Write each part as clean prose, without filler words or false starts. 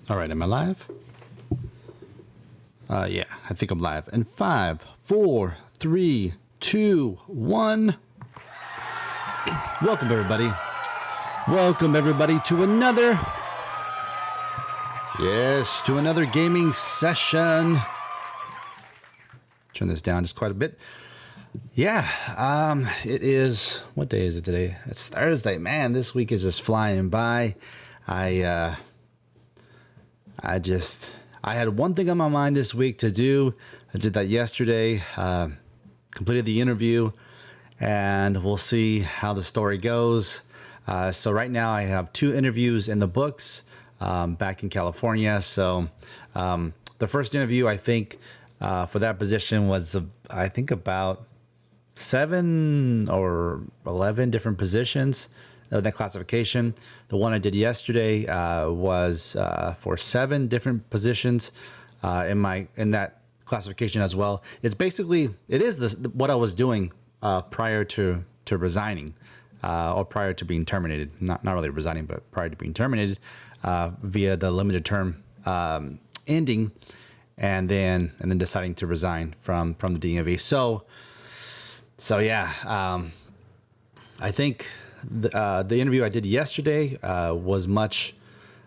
All right, am I live? Yeah, I think I'm live. And 5, 4, 3, 2, 1. Welcome, everybody. Welcome, everybody, to another gaming session. Turn this down just quite a bit. Yeah, it is, what day is it today? It's Thursday. Man, this week is just flying by. I had one thing on my mind this week to do. I did that yesterday, completed the interview, and we'll see how the story goes. So right now I have 2 interviews in the books back in California. So the first interview, I think, for that position was, I think, about 7 or 11 different positions of that classification. The one I did yesterday was for 7 different positions in that classification as well. It's basically, it is what I was doing prior to resigning or prior to being terminated. Not really resigning, but prior to being terminated via the limited term ending, and then deciding to resign from the DMV. So yeah, I think the interview I did yesterday was much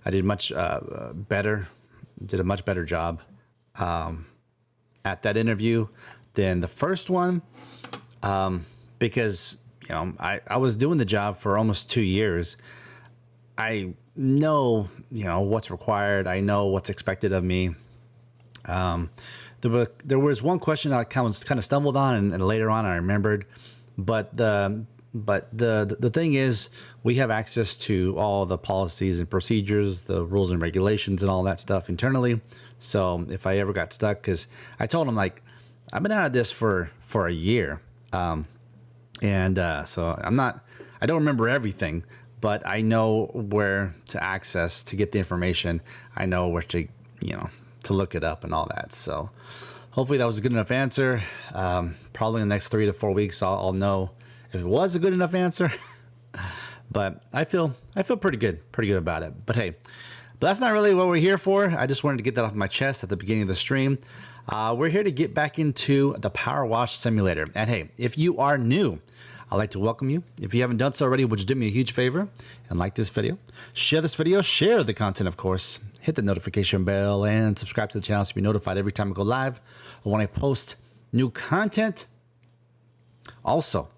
better. Did a much better job at that interview than the first one, because I was doing the job for almost 2 years. I know what's required. I know what's expected of me. There was one question I kind of stumbled on, and later on I remembered. But the thing is, we have access to all the policies and procedures, the rules and regulations, and all that stuff internally. So if I ever got stuck, because I told him, like, I've been out of this for a year, so I don't remember everything, but I know where to access to get the information. I know where to look it up and all that. So hopefully that was a good enough answer. Probably in the next 3 to 4 weeks, I'll know if it was a good enough answer. But I feel pretty good about it. But hey, that's not really what we're here for. I just wanted to get that off my chest at the beginning of the stream. We're here to get back into the Power Wash Simulator. And hey, if you are new, I'd like to welcome you. If you haven't done so already, would you do me a huge favor and like this video? Share this video, share the content, of course. Hit the notification bell and subscribe to the channel so you'll be notified every time I go live or when I post new content. Also,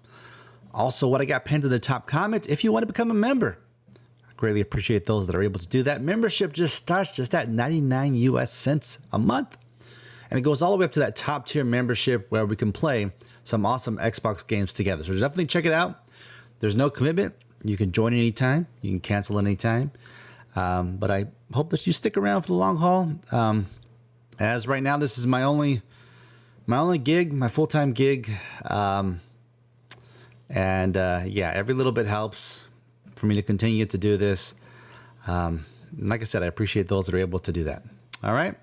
what I got pinned to the top comment, if you want to become a member, I greatly appreciate those that are able to do that. Membership just starts at 99 US cents a month. And it goes all the way up to that top tier membership where we can play some awesome Xbox games together. So definitely check it out. There's no commitment. You can join anytime. You can cancel anytime. But I hope that you stick around for the long haul. As right now, this is my only gig, my full-time gig. Yeah, every little bit helps for me to continue to do this. Like I said, I appreciate those that are able to do that. All right.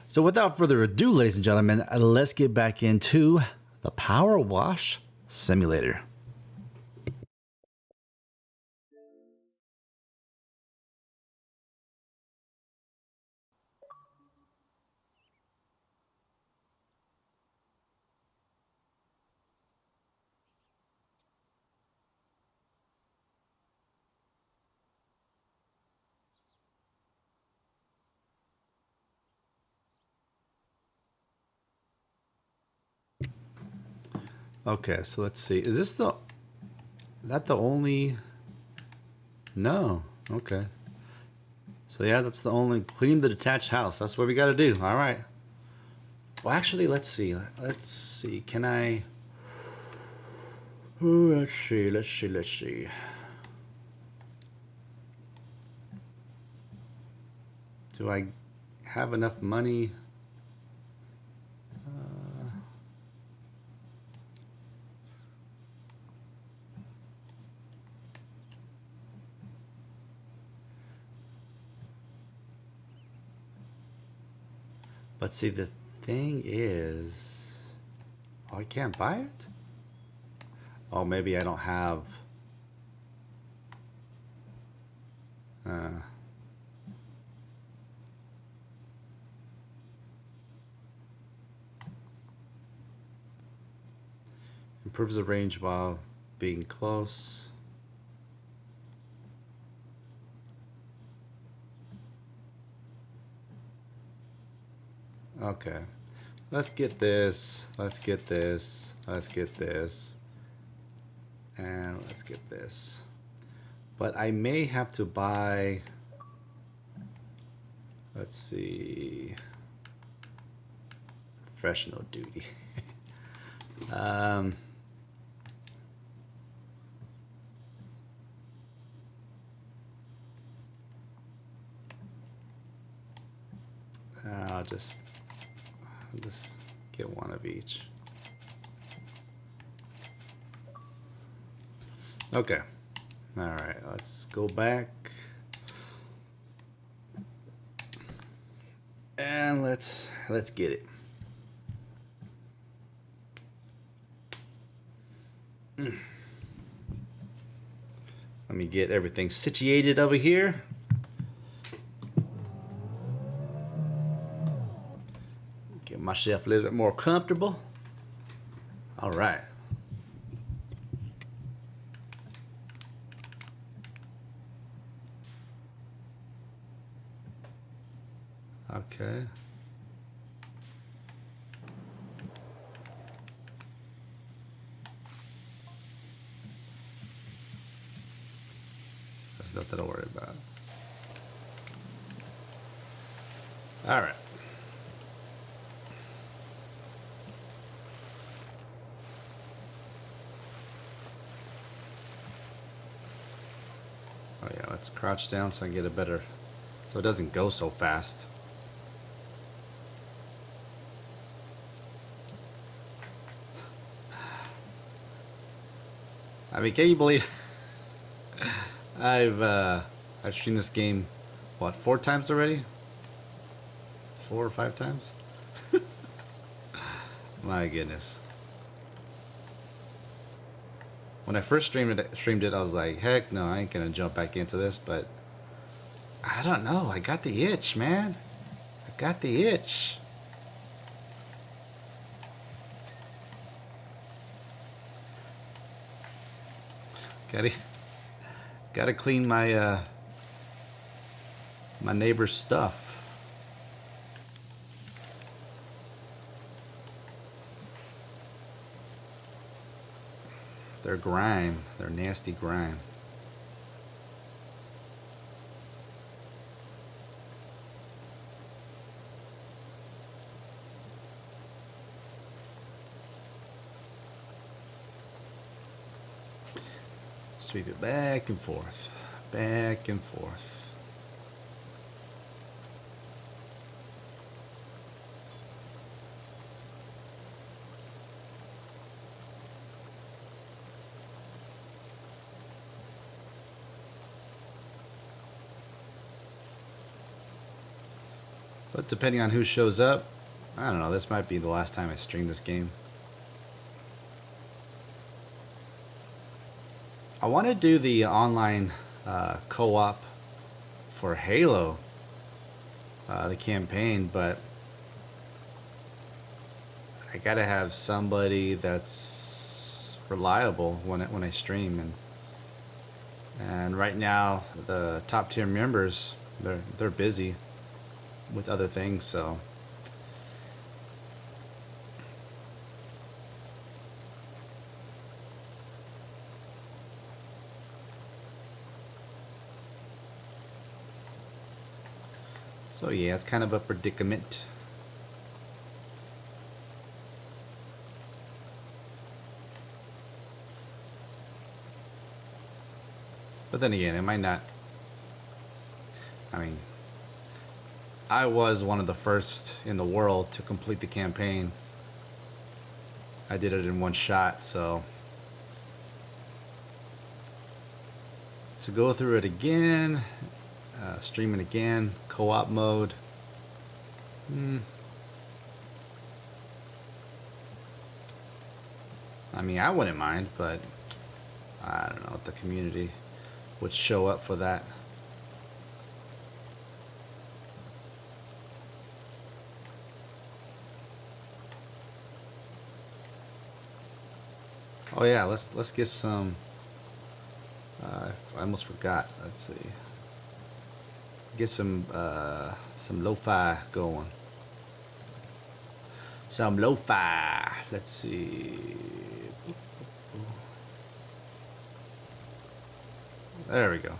So without further ado, ladies and gentlemen, let's get back into the Power Wash Simulator. Okay, so let's see. Is that the only? No. Okay. So yeah, that's the only, clean the detached house. That's what we got to do. All right. Well, actually, let's see. Can I? Ooh, let's see. Do I have enough money? But see, the thing is, I can't buy it? Oh, maybe I don't have Improves the range while being close. Okay. Let's get this. Let's get this. Let's get this. And let's get this. But I may have to buy... Let's see... Professional duty. I'll just get one of each. Okay. All right, let's go back. And let's get it. Let me get everything situated over here. Get myself a little bit more comfortable. All right. Okay. That's nothing to worry about. All right. Oh yeah, let's crouch down so I can get a better, so it doesn't go so fast. I mean, can you believe I've streamed this game, what, 4 times already? 4 or 5 times? My goodness. When I first streamed it, I was like, heck no, I ain't gonna jump back into this, but I don't know, I got the itch, man. I got the itch. Gotta clean my my neighbor's stuff. Their grime, their nasty grime. Sweep it back and forth, back and forth. But depending on who shows up, I don't know, this might be the last time I stream this game. I want to do the online co-op for Halo, the campaign, but I gotta have somebody that's reliable when I stream, and right now the top tier members, they're busy with other things, so yeah, it's kind of a predicament. But then again, it might not. I mean, I was one of the first in the world to complete the campaign. I did it in one shot, so to go through it again, stream it again, co-op mode. I mean, I wouldn't mind, but I don't know if the community would show up for that. Oh yeah, let's get some. I almost forgot. Let's see. Get some lo-fi going. Some lo-fi. Let's see. There we go.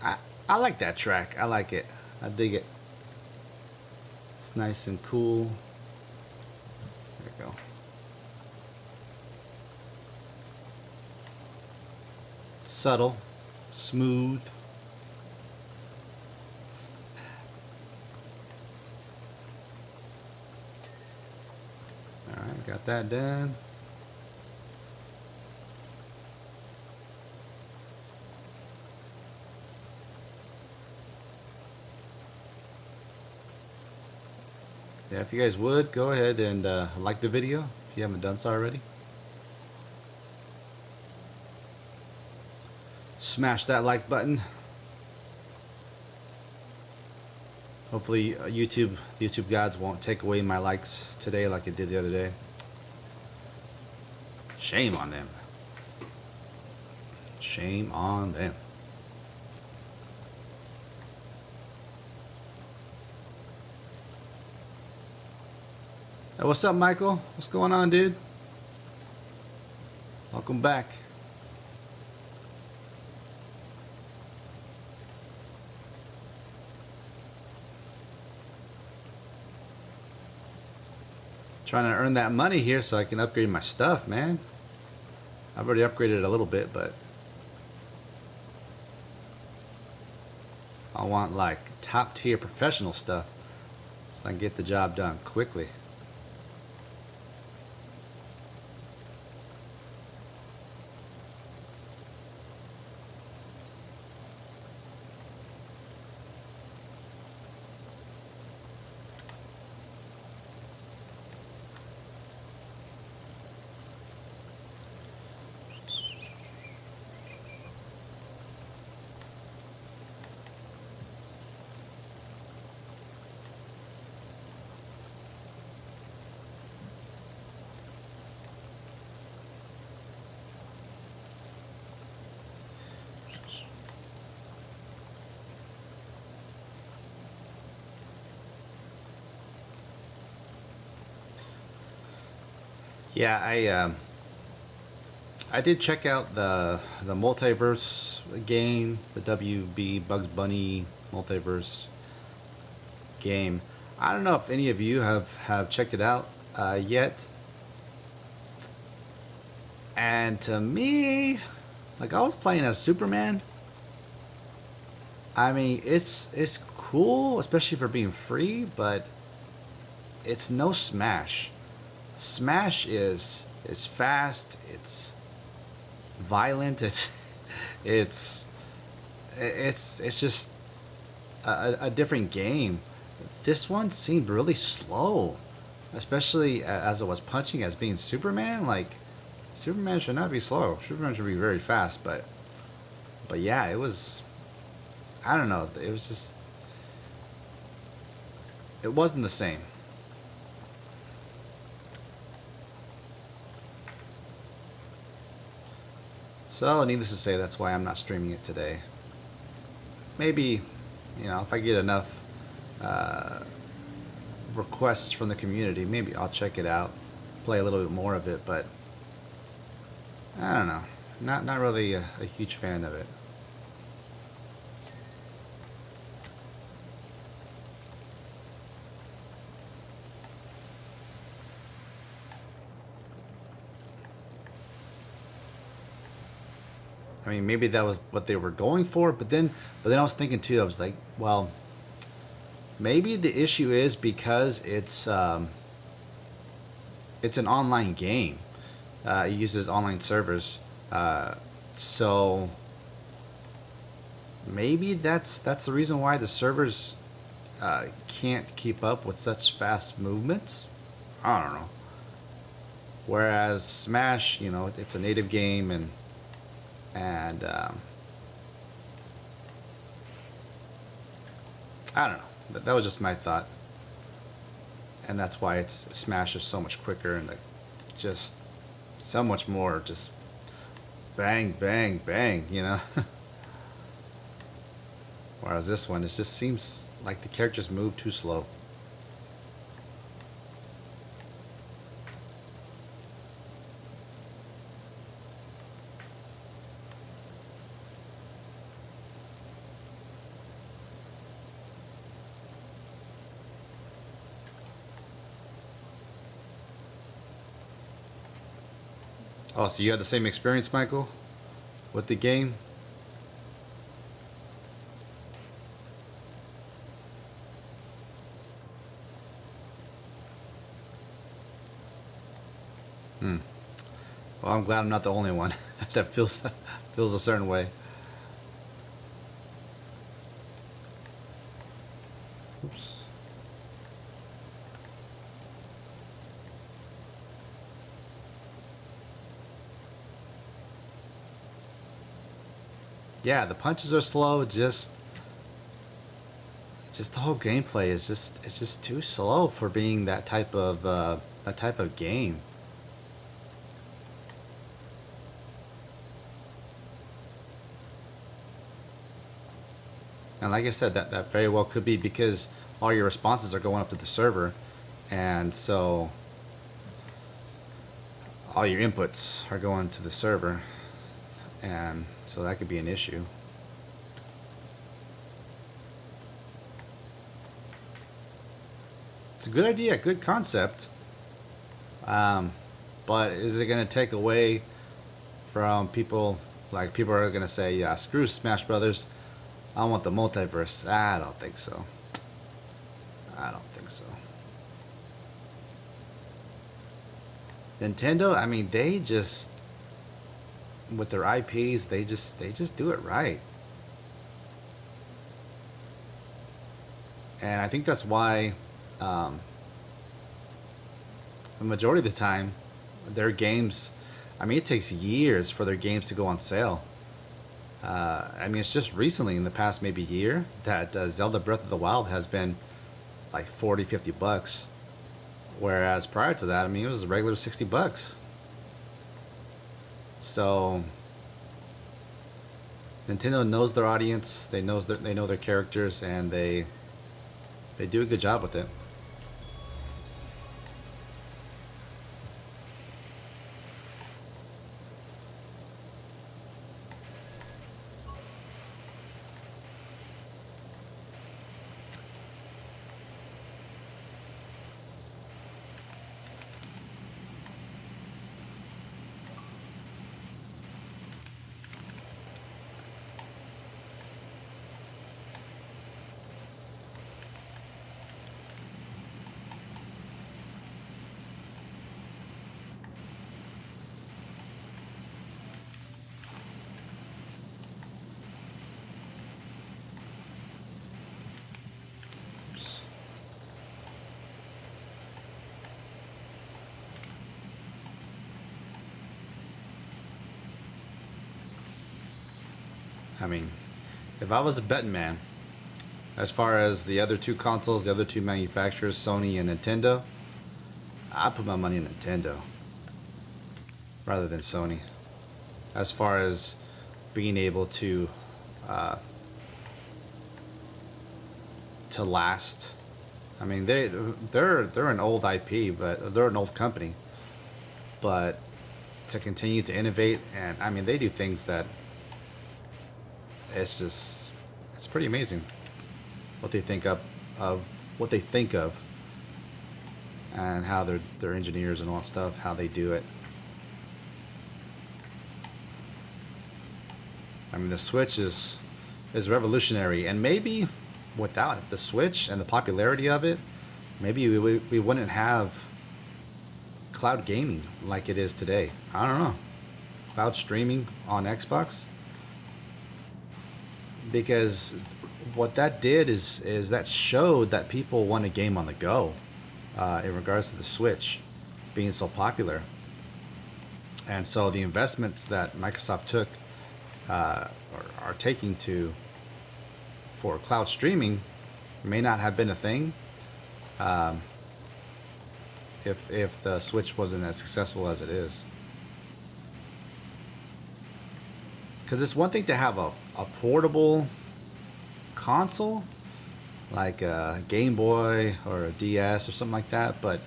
I I like that track. I like it. I dig it. It's nice and cool. There we go. Subtle, smooth. All right, got that done. Yeah, if you guys would, go ahead and like the video if you haven't done so already. Smash that like button. Hopefully YouTube gods won't take away my likes today like it did the other day. Shame on them. Shame on them. Hey, what's up, Michael? What's going on, dude? Welcome back. Trying to earn that money here so I can upgrade my stuff, man. I've already upgraded it a little bit, but I want like top tier professional stuff so I can get the job done quickly. Yeah, I did check out the multiverse game, the WB Bugs Bunny multiverse game. I don't know if any of you have checked it out yet. And to me, like I was playing as Superman. I mean, it's cool, especially for being free, but it's no Smash. Smash is fast. It's violent. It's it's just a different game. This one seemed really slow, especially as it was punching as being Superman. Like Superman should not be slow. Superman should be very fast. But yeah, it was. I don't know. It was just. It wasn't the same. So, needless to say, that's why I'm not streaming it today. Maybe, if I get enough requests from the community, maybe I'll check it out, play a little bit more of it, but I don't know. Not really a huge fan of it. I mean, maybe that was what they were going for, but then I was thinking too. I was like, well, maybe the issue is because it's an online game. It uses online servers, so maybe that's the reason why the servers can't keep up with such fast movements. I don't know. Whereas Smash, it's a native game and I don't know. That was just my thought, and that's why Smash is so much quicker and just so much more just bang, bang, bang, you know? Whereas this one, it just seems like the characters move too slow. Oh, so you had the same experience, Michael, with the game? Hmm. Well, I'm glad I'm not the only one that feels a certain way. Oops. Yeah, the punches are slow. Just the whole gameplay is just it's just too slow for being that type of game. And like I said, that very well could be because all your responses are going up to the server, and so all your inputs are going to the server, and so that could be an issue. It's a good idea, good concept, um, but is it going to take away from people? Like people are going to say, "Yeah, screw Smash Brothers. I want the multiverse." I don't think so. I don't think so. Nintendo, I mean, they just with their IPs, they just do it right. And I think that's why um, the majority of the time their games, I mean, it takes years for their games to go on sale. I mean, it's just recently in the past maybe year that Zelda Breath of the Wild has been like 40, 50 bucks. Whereas prior to that, I mean, it was a regular 60 bucks. So Nintendo knows their audience, they know their characters, and they do a good job with it. Oops. I mean, if I was a betting man, as far as the other two consoles, the other two manufacturers, Sony and Nintendo, I put my money in Nintendo rather than Sony. As far as being able uh, to last, I mean they're an old IP, but they're an old company. But to continue to innovate, and I mean they do things that it's just it's pretty amazing what they think of what they think of and how their engineers and all that stuff how they do it. I mean, the Switch is revolutionary, and maybe without the Switch and the popularity of it, maybe we wouldn't have cloud gaming like it is today. I don't know, cloud streaming on Xbox, because what that did is that showed that people want a game on the go, in regards to the Switch being so popular, and so the investments that Microsoft took are taking to for cloud streaming may not have been a thing, um, if the Switch wasn't as successful as it is. Because it's one thing to have a portable console, like a Game Boy or a DS or something like that, but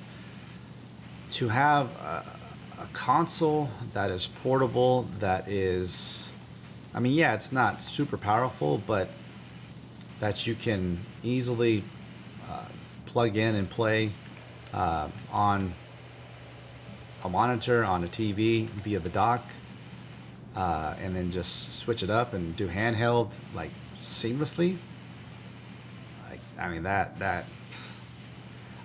to have a console that is portable, that is, I mean, yeah, it's not super powerful, but that you can easily plug in and play on a monitor, on a TV via the dock, and then just switch it up and do handheld like seamlessly. Like, I mean, that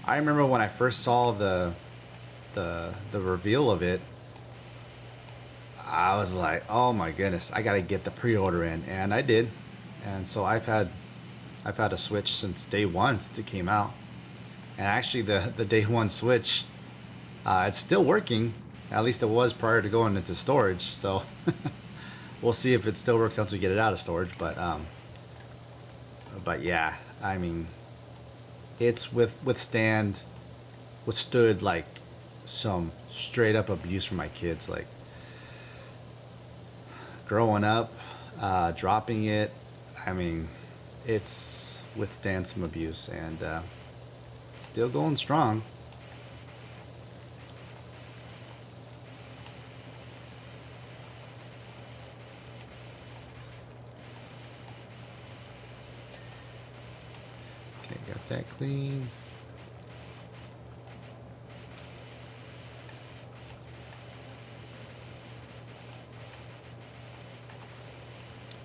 I remember when I first saw the reveal of it, I was like, oh my goodness, I gotta get the pre-order in, and I did. And so I've had a Switch since day one, since it came out. And actually, the day one Switch, it's still working. At least it was prior to going into storage. So we'll see if it still works once we get it out of storage. But yeah, I mean, it's withstood like some straight up abuse from my kids. Like growing up, dropping it. I mean, it's withstand some abuse, and still going strong. Okay, got that clean.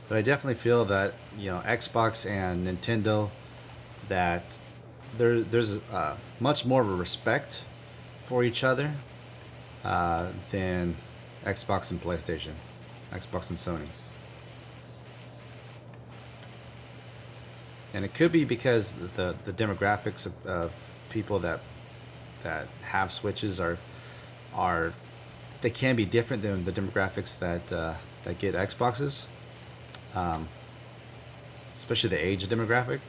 But I definitely feel that, Xbox and Nintendo, that there's much more of a respect for each other than Xbox and PlayStation, Xbox and Sony. And it could be because the demographics of people that have Switches are they can be different than the demographics that get Xboxes, um, especially the age demographic.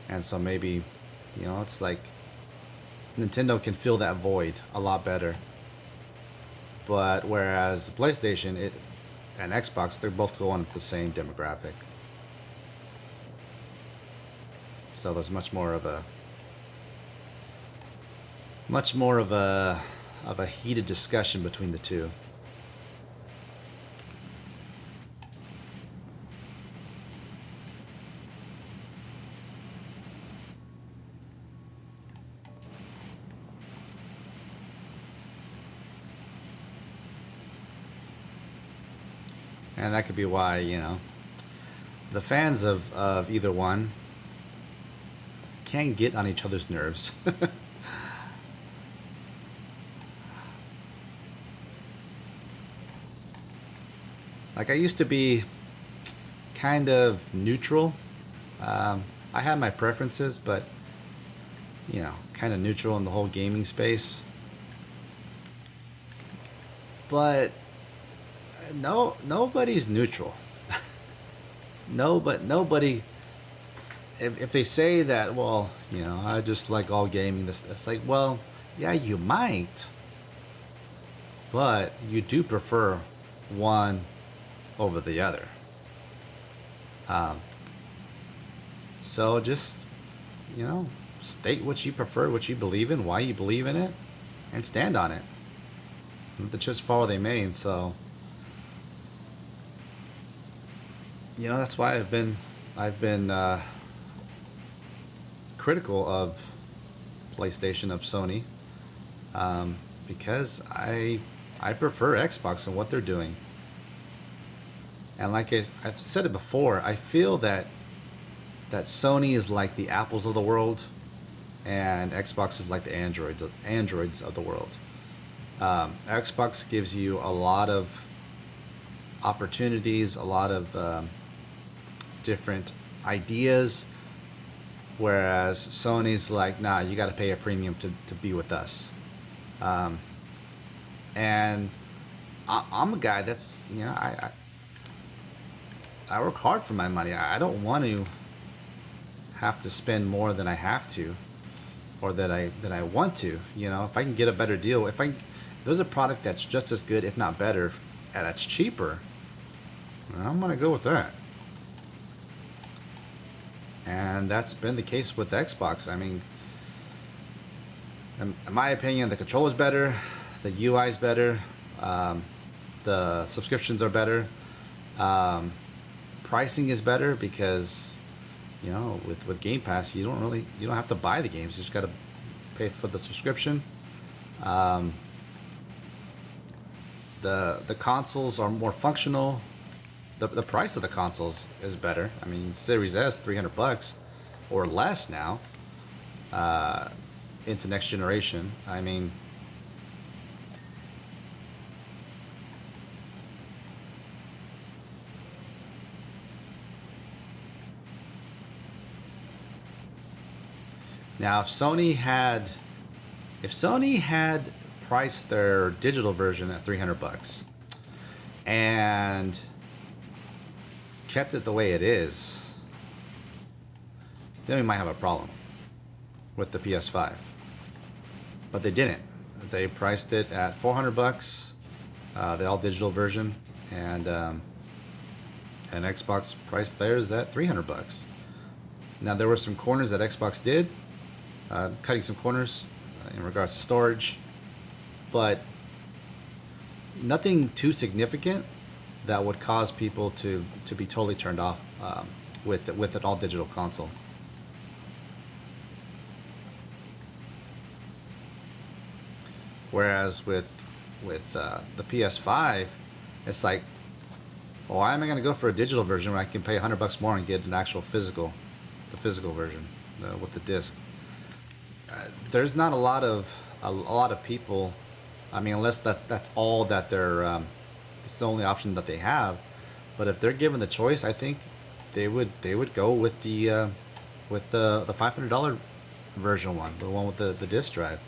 And so maybe, it's like Nintendo can fill that void a lot better. But whereas PlayStation and Xbox, they're both going with the same demographic. So there's much more of a heated discussion between the two. And that could be why, the fans of either one can get on each other's nerves. Like I used to be kind of neutral. I had my preferences, but kind of neutral in the whole gaming space. But no, nobody's neutral. No, but nobody. If they say that, well, I just like all gaming. This, it's like, well, yeah, you might, but you do prefer one over the other. Um, so just, state what you prefer, what you believe in, why you believe in it, and stand on it. Let the chips fall where they may. And so, that's why I've been critical of PlayStation, of Sony, because I prefer Xbox and what they're doing. And like I've said it before, I feel that Sony is like the Apples of the world, and Xbox is like the Androids of the world. Xbox gives you a lot of opportunities, a lot of different ideas, whereas Sony's like, nah, you got to pay a premium to be with us. Um, and I'm a guy that's, I work hard for my money. I don't want to have to spend more than I have to, or that I want to. If I can get a better deal, if there's a product that's just as good, if not better, and it's cheaper, I'm gonna go with that. And that's been the case with Xbox. I mean, in my opinion, the controller's better, the UI's better, um, the subscriptions are better, um, pricing is better because with Game Pass you don't have to buy the games. You just got to pay for the subscription. Um, the consoles are more functional. The price of the consoles is better. I mean, Series S, $300 or less now, into next generation. I mean, now if Sony had priced their digital version at $300 and kept it the way it is, then we might have a problem with the PS5. But they didn't. They priced it at $400, the all digital version, and Xbox priced theirs at $300. Now there were some corners that Xbox did, cutting some corners in regards to storage, but nothing too significant that would cause people to be totally turned off with an all digital console. Whereas with the PS5, it's like, well, why am I going to go for a digital version when I can pay $100 more and get an actual the physical version with the disc? There's not a lot of people. I mean, unless that's all that it's the only option that they have. But if they're given the choice, I think they would go with the $500 version one, the one with the disc drive,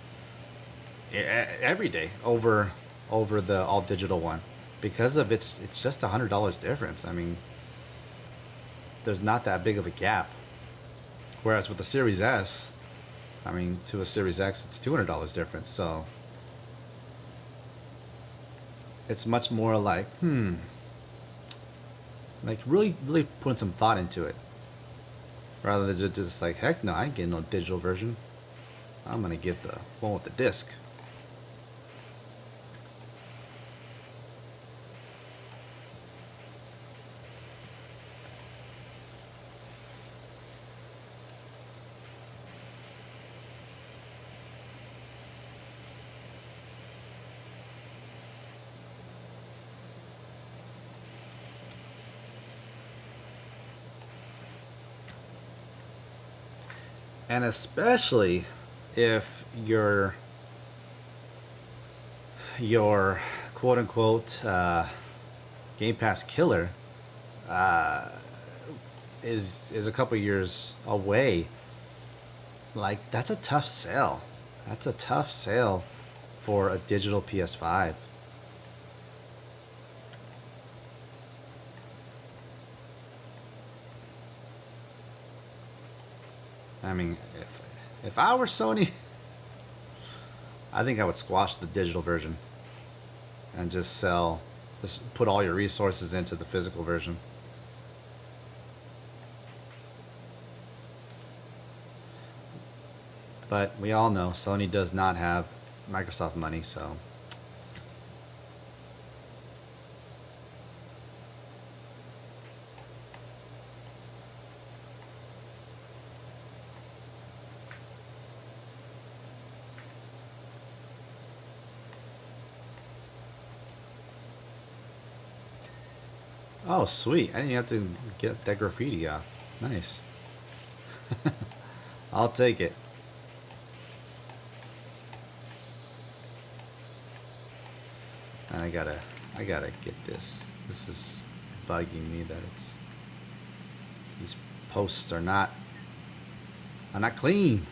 every day over the all digital one, because of it's just $100 difference. I mean, there's not that big of a gap. Whereas with the Series S, I mean, to a Series X, it's $200 difference. So it's much more like, like really putting some thought into it, rather than just like, heck no, I ain't getting no digital version. I'm gonna get the one with the disc. And especially if your quote unquote Game Pass killer uh, is a couple years away. Like, that's a tough sell. That's a tough sale for a digital PS5. I mean, if I were Sony, I think I would squash the digital version and just put all your resources into the physical version. But we all know Sony does not have Microsoft money, so. Oh, sweet. I didn't have to get that graffiti off. Nice. I'll take it. And I gotta get this. This is bugging me that these posts are not clean.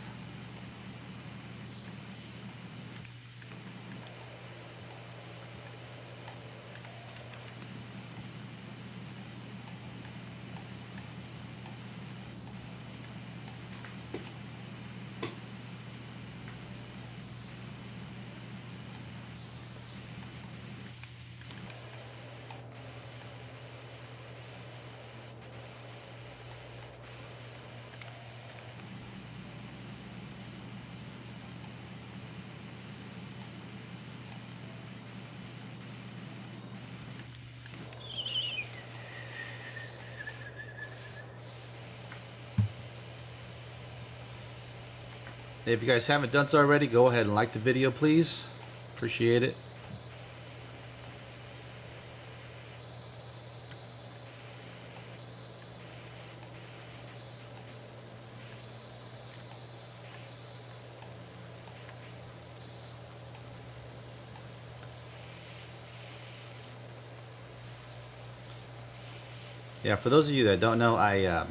If you guys haven't done so already, go ahead and like the video, please. Appreciate it. Yeah, for those of you that don't know, I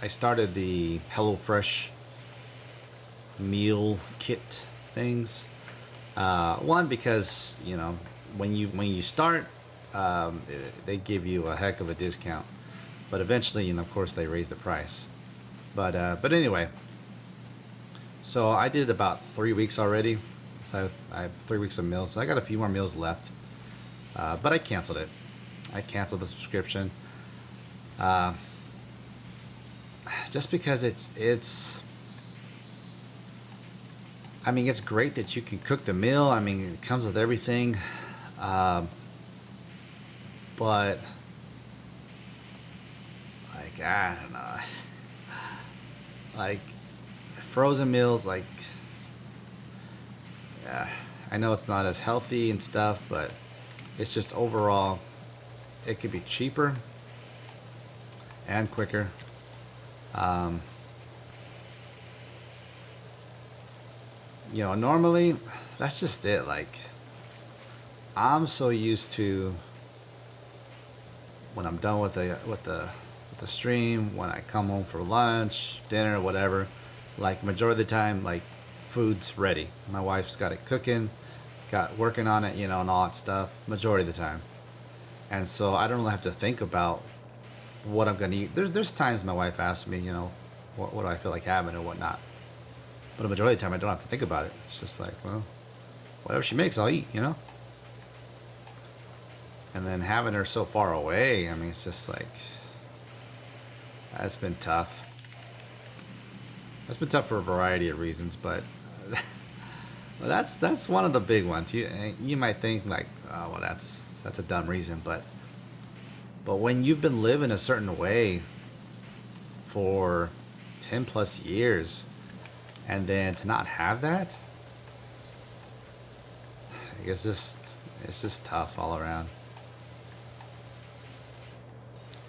started the HelloFresh meal kit things. One, because when you start, they give you a heck of a discount, but eventually, of course, they raise the price. But anyway, so I did about 3 weeks already. So I have 3 weeks of meals. So I got a few more meals left, but I canceled it. I canceled the subscription, just because it's. I mean, it's great that you can cook the meal. I mean, it comes with everything, but like I don't know, like frozen meals, like I know it's not as healthy and stuff, but it's just overall, it could be cheaper and quicker. Normally, that's just it. Like, I'm so used to when I'm done with the stream, when I come home for lunch, dinner, whatever. Like, majority of the time, like, food's ready. My wife's got it cooking, got working on it, and all that stuff. Majority of the time, and so I don't really have to think about what I'm gonna eat. There's times my wife asks me, what do I feel like having or whatnot. But the majority of the time, I don't have to think about it. It's just like, well, whatever she makes, I'll eat, And then having her so far away, I mean, it's just like, that's been tough. That's been tough for a variety of reasons, but well, that's one of the big ones. You might think like, oh, well, that's a dumb reason, but when you've been living a certain way for 10 plus years, and then to not have that, it's just tough all around.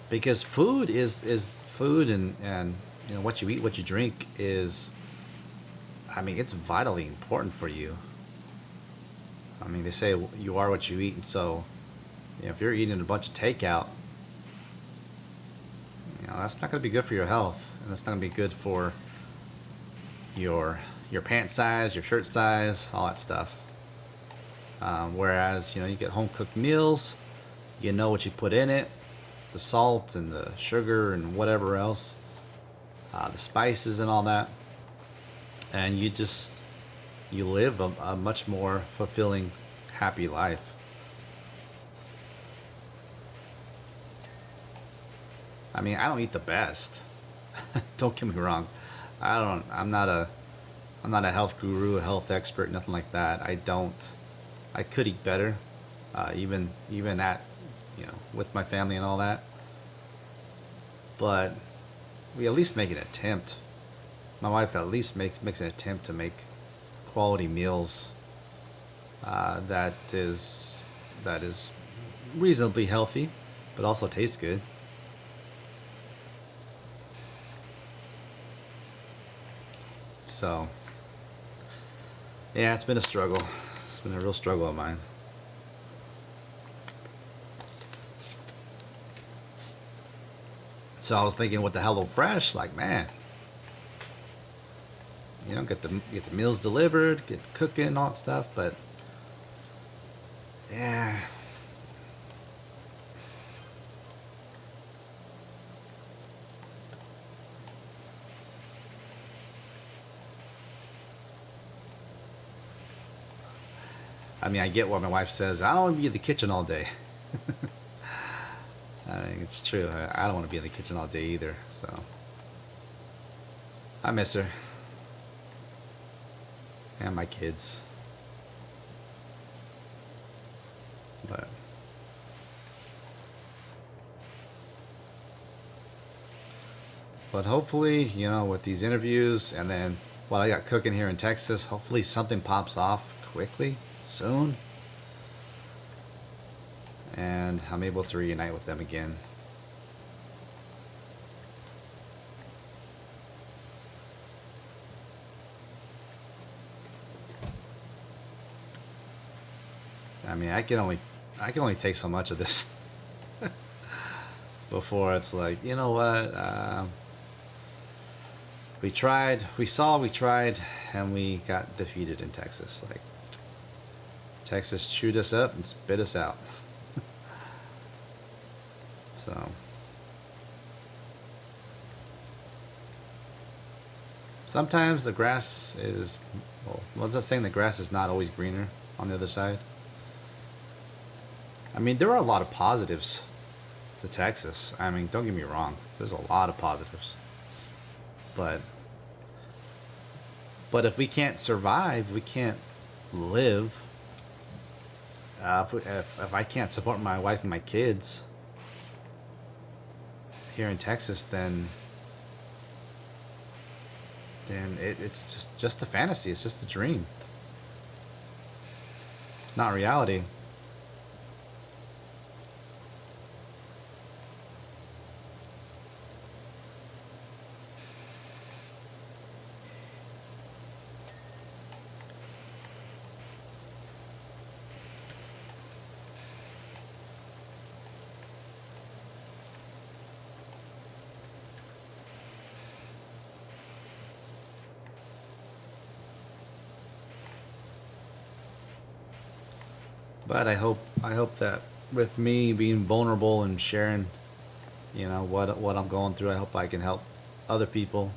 Because food is food, and what you eat, what you drink is, I mean, it's vitally important for you. I mean, they say you are what you eat, and so if you're eating a bunch of takeout, that's not going to be good for your health, and it's not going to be good for your pant size, your shirt size, all that stuff. Whereas you get home cooked meals, you know what you put in it, the salt and the sugar and whatever else, the spices and all that, and you live a much more fulfilling, happy life. I mean, I don't eat the best. Don't get me wrong. I'm not a health guru, a health expert, nothing like that. I could eat better, even at, with my family and all that. But we at least make an attempt. My wife at least makes an attempt to make quality meals, that is reasonably healthy, but also taste good. So, yeah, it's been a struggle. It's been a real struggle of mine. So I was thinking with the HelloFresh, like, man, get the meals delivered, get cooking and all that stuff, but yeah. I mean, I get what my wife says. I don't want to be in the kitchen all day. I mean, it's true. I don't want to be in the kitchen all day either. So I miss her and my kids. But hopefully, with these interviews, and then what I got cooking here in Texas. Hopefully something pops off quickly, soon, and I'm able to reunite with them again. I mean, I can only take so much of this before it's like, you know what? We tried, we tried, and we got defeated in Texas. Like, Texas chewed us up and spit us out. So, sometimes the grass is, well, what's that saying? The grass is not always greener on the other side. I mean, there are a lot of positives to Texas. I mean, don't get me wrong. There's a lot of positives. But if we can't survive, we can't live. If I can't support my wife and my kids here in Texas, then it's just a fantasy. It's just a dream. It's not reality. But I hope that with me being vulnerable and sharing, you know, what I'm going through, I hope I can help other people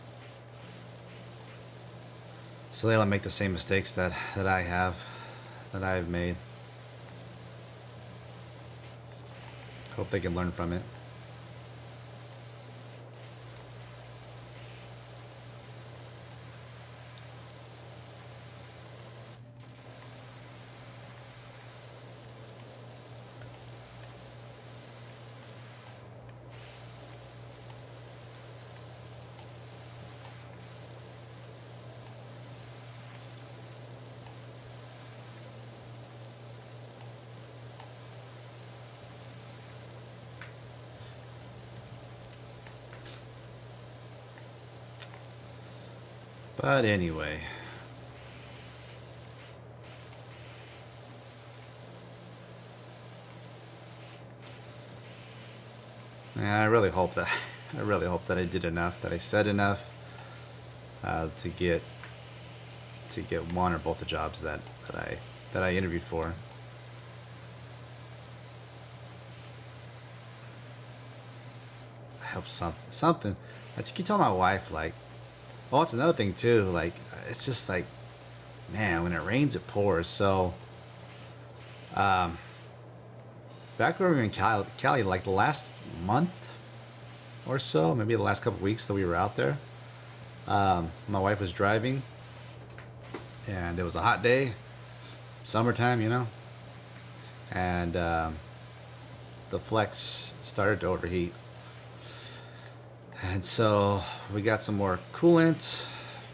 so they don't make the same mistakes that I've made. Hope they can learn from it. But anyway, yeah, I really hope that I really hope that I did enough, that I said enough to get one or both the jobs that I interviewed for. I hope something. I keep telling my wife, like, oh, it's another thing too. Like, it's just like, man, when it rains, it pours. So, um, back when we were in Cali, like the last month or so, maybe the last couple weeks that we were out there, my wife was driving, and it was a hot day, summertime, you know, and the Flex started to overheat. And so we got some more coolant,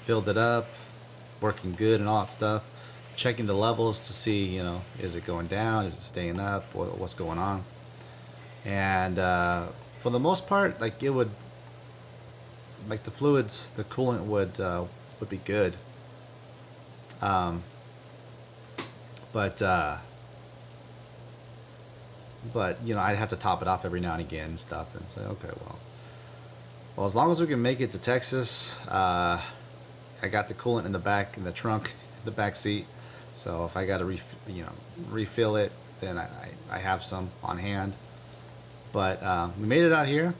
filled it up, working good and all that stuff. Checking the levels to see, you know, is it going down? Is it staying up? What's going on? And for the most part, like it would, like the fluids, the coolant would be good. Um, but you know, I'd have to top it off every now and again and stuff, and say, okay, well, as long as we can make it to Texas, I got the coolant in the back, in the trunk, the back seat. So if I got to refill it, then I have some on hand. But we made it out here.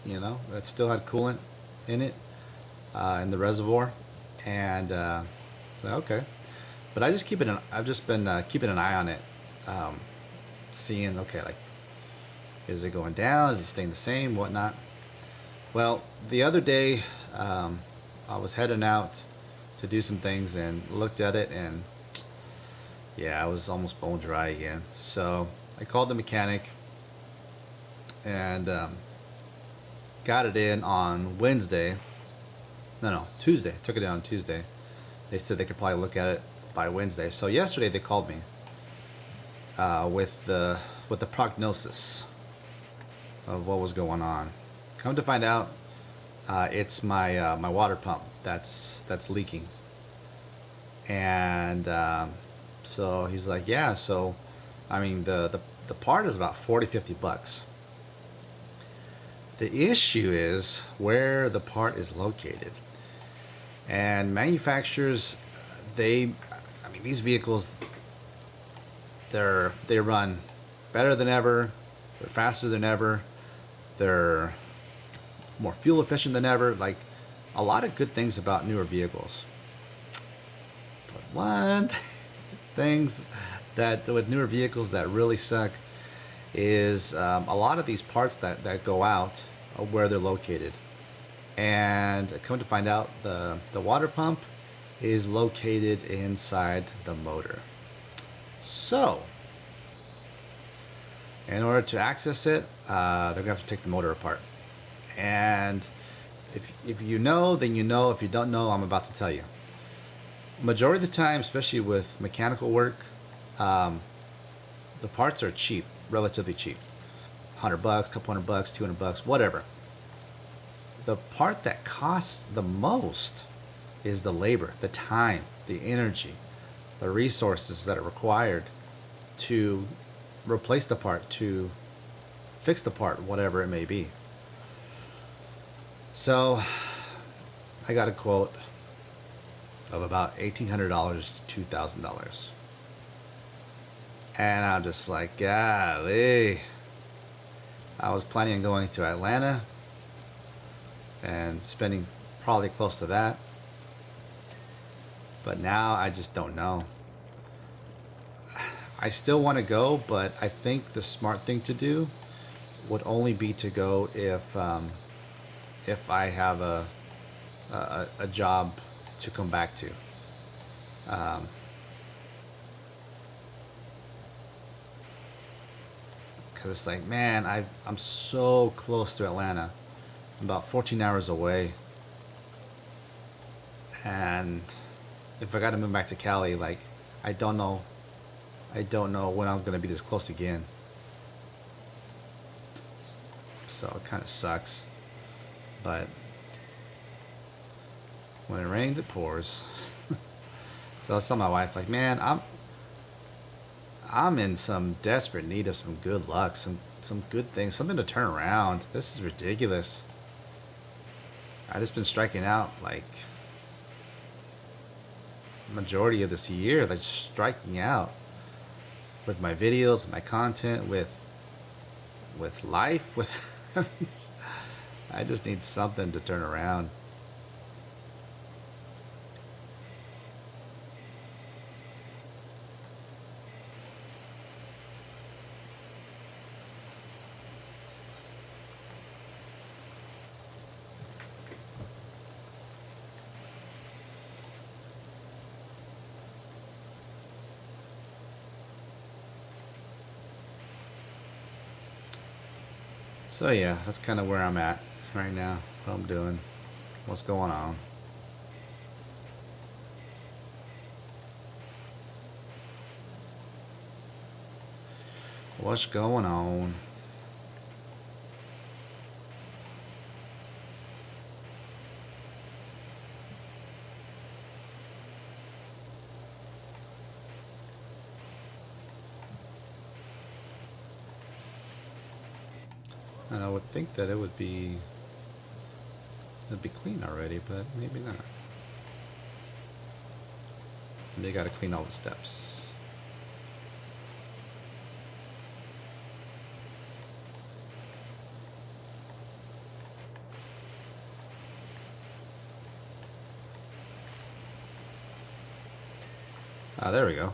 You know, it still had coolant in it, in the reservoir, and so okay. But I've just been keeping an eye on it, seeing, okay, like, is it going down? Is it staying the same? Whatnot. Well, the other day, I was heading out to do some things and looked at it, and yeah, I was almost bone dry again. So I called the mechanic and got it in on Wednesday. No, Tuesday. Took it down Tuesday. They said they could probably look at it by Wednesday. So yesterday they called me with the prognosis of what was going on. Come to find out, it's my water pump that's leaking. And so he's like, yeah. So I mean, the part is about $40-50. The issue is where the part is located. And manufacturers, I mean, these vehicles, they run better than ever, they're faster than ever, they're more fuel efficient than ever. Like, a lot of good things about newer vehicles. But one things that with newer vehicles that really suck is a lot of these parts that go out where they're located. And come to find out, the water pump is located inside the motor. So, in order to access it, they're going to have to take the motor apart. And if you know, then you know. If you don't know, I'm about to tell you. Majority of the time, especially with mechanical work, the parts are cheap, relatively cheap. $100, couple $100, $200, whatever. The part that costs the most is the labor, the time, the energy, the resources that are required to replace the part, to fix the part, whatever it may be. So I got a quote of about $1,800 to $2,000. And I'm just like, golly. I was planning on going to Atlanta and spending probably close to that. But now I just don't know. I still want to go, but I think the smart thing to do would only be to go if I have a job to come back to. Because it's like, man, I'm so close to Atlanta. I'm about 14 hours away. And if I got to move back to Cali, like, I don't know when I'm going to be this close again. So it kind of sucks. But when it rains, it pours. So I was telling my wife, like, man, I'm in some desperate need of some good luck, some good things, something to turn around. This is ridiculous. I just been striking out like majority of this year, like striking out with my videos, my content, with life, with I just need something to turn around. So yeah, that's kind of where I'm at right now, what I'm doing, what's going on. What's going on? And I would think that it'd be clean already, but maybe not. They gotta clean all the steps. Ah, there we go.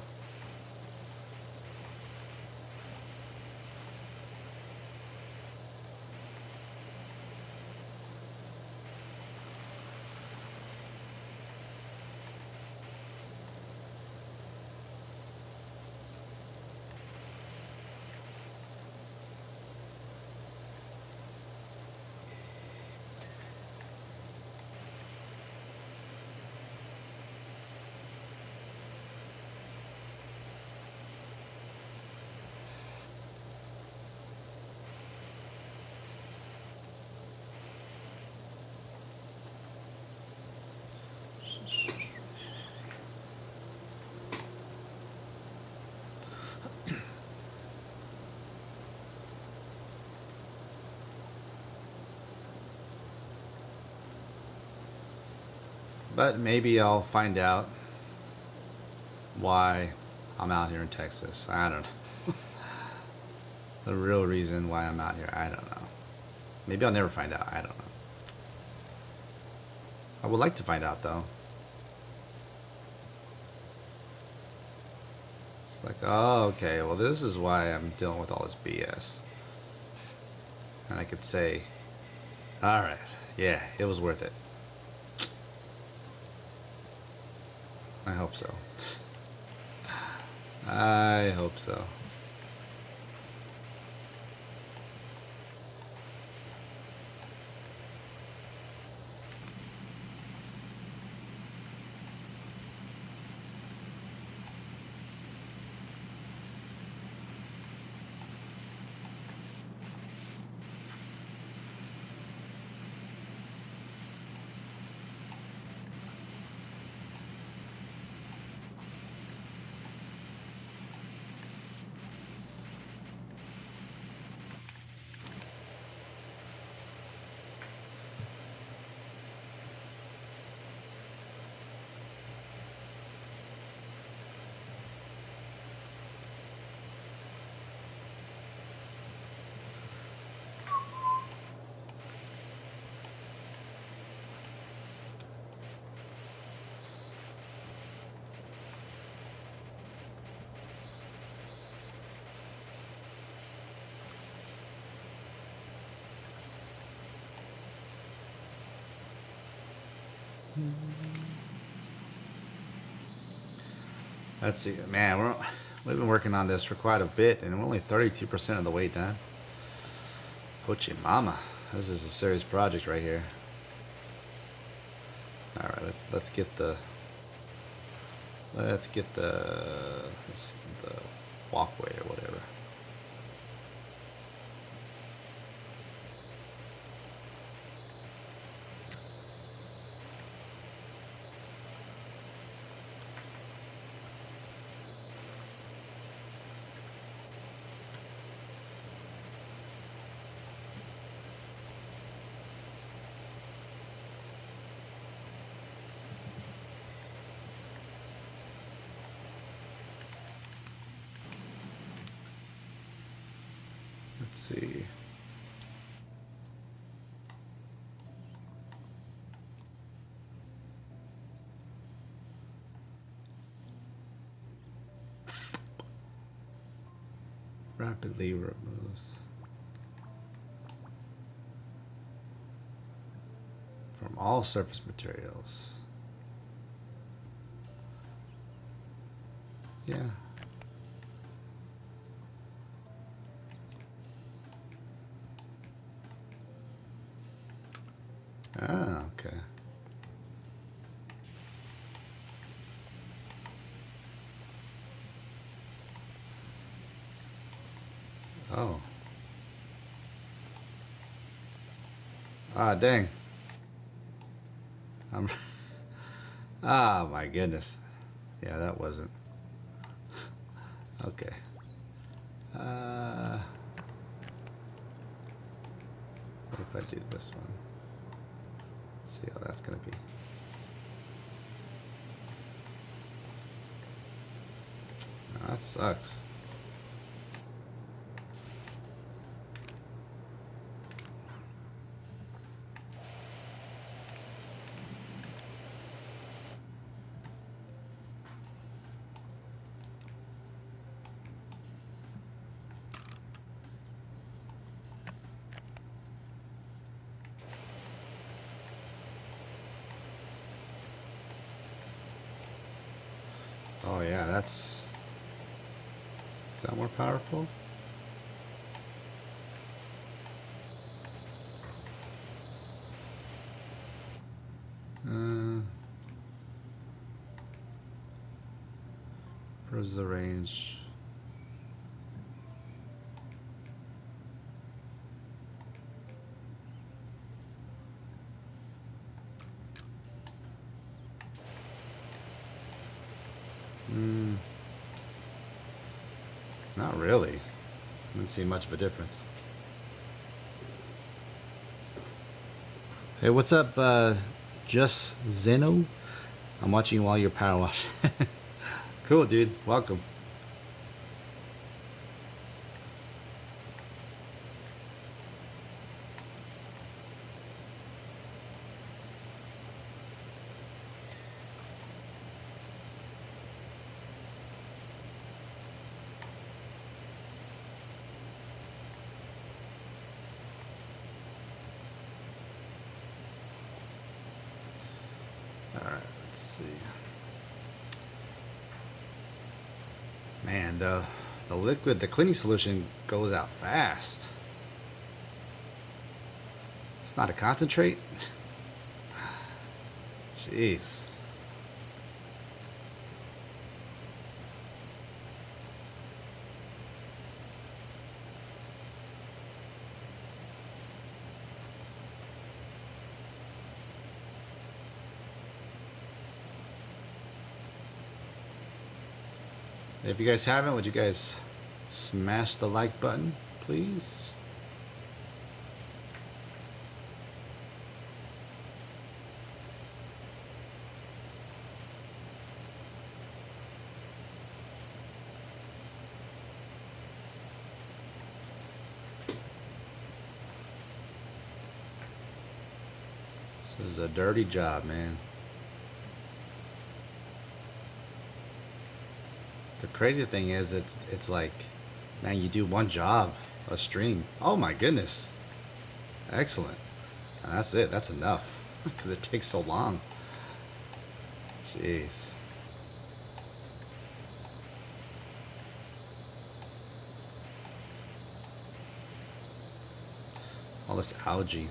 But maybe I'll find out why I'm out here in Texas. I don't know. The real reason why I'm out here, I don't know. Maybe I'll never find out. I don't know. I would like to find out though. It's like, oh, okay, well, this is why I'm dealing with all this BS. And I could say, alright, yeah, it was worth it. I hope so. I hope so. Let's see, man. We've been working on this for quite a bit, and we're only 32% of the way done. Hochi mama, this is a serious project right here. All right, let's get the the walkway or whatever. Let's see. Rapidly removes from all surface materials. Yeah. Ah, okay. Oh. Ah, dang. I'm. Ah, my goodness. Yeah, that wasn't. Okay. What if I do this one? Let's see how that's gonna be. Oh, that sucks. Oh yeah, is that more powerful? Where's the range? Not really. I didn't see much of a difference. Hey, what's up, Just Zeno? I'm watching you while you're power wash. Cool, dude. Welcome. All right, let's see. Man, the liquid, the cleaning solution goes out fast. It's not a concentrate. Jeez. If you guys haven't, would you guys smash the like button, please? This is a dirty job, man. The crazy thing is, it's like, man, you do one job a stream. Oh my goodness, excellent. And that's it. That's enough because it takes so long. Jeez. All this algae.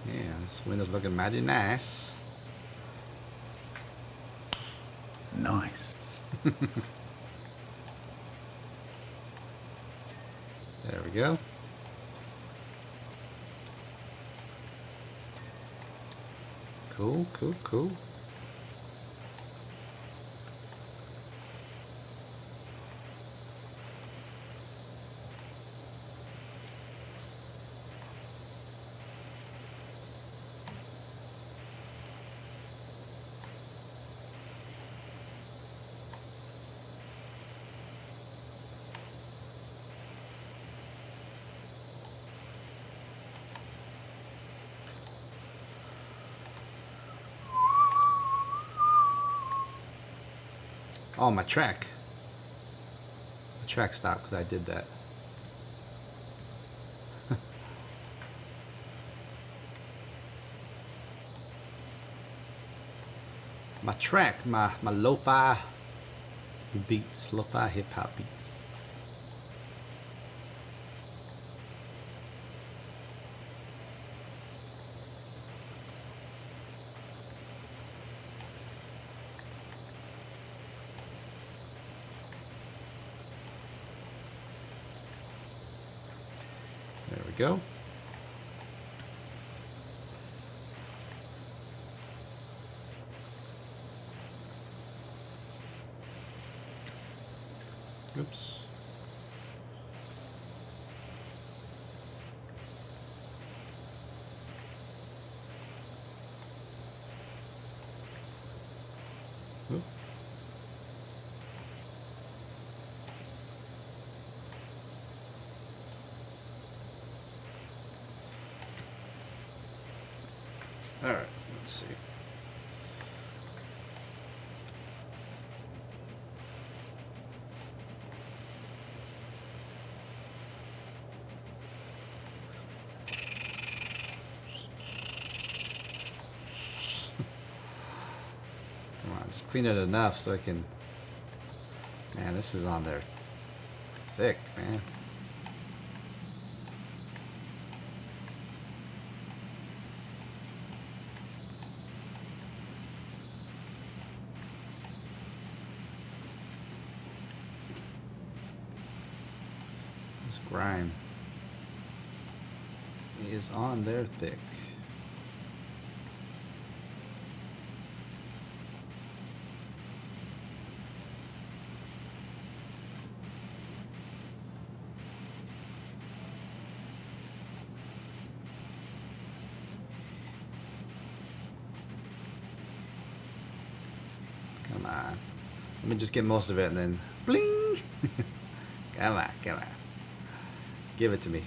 Yeah, this window's looking mighty nice. Nice. There we go. Cool, cool, cool. Oh, my track. The track stopped because I did that. My track, my lo-fi beats, lo-fi hip-hop beats. There we go. Oops. Oop. see. Come on, just clean it enough so I can. Man, this is on there thick, man. This grime is on there thick. Come on. Let me just get most of it and then bling! Come on, come on. Give it to me.